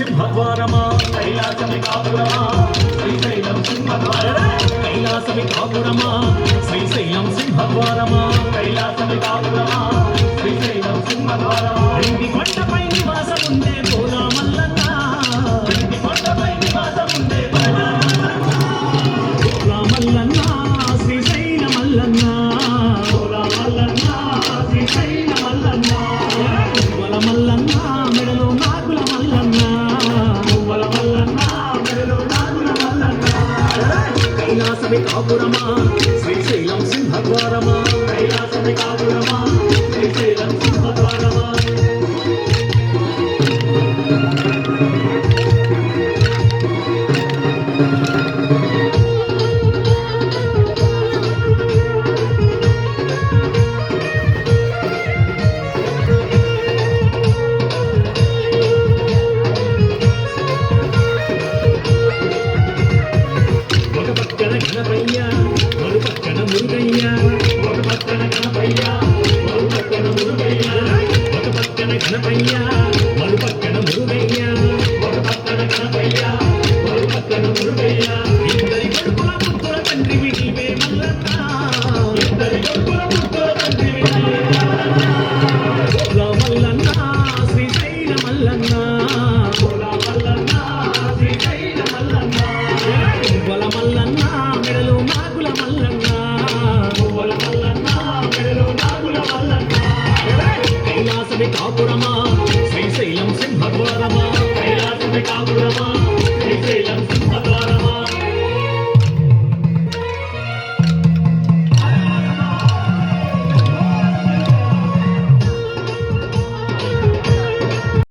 సింహద్వారమా కైలాసమి కాపురమా శ్రీశైలం సింహద్వారమా కైలాసమి కాపురమా శ్రీశైలం సింహద్వారమా కైలాసమి కాపురమా శ్రీశైలం సింహద్వారమా ఇంటి కొండపై నివాసం ఉండే భోలా మల్లన్న ఇంటి కొండపై నివాసం ఉండే భోలా మల్లన్న శ్రీశైల మల్లన్న భోలా మల్లన్న శ్రీశైల మల్లన్న భోల మల్లన్న మెడలో నాగుల మల్లన్న భోల మల్లన్న మెడలో నాగుల మల్లన్న కైలాసమి కాపురమా శ్రీశైలం సింహద్వారమా కైలాసమి కాపురమా శ్రీశైలం సింహద్వారమా గణపయ్య మరు పక్కన మురుగయ్య ఒక పక్కన గణపయ్య మరు పక్కన మురుగయ్య ఒక పక్కన గణపయ్య మరు పక్కన మురుగయ్య ఒక పక్కన గణపయ్య మరు పక్కన మురుగయ్య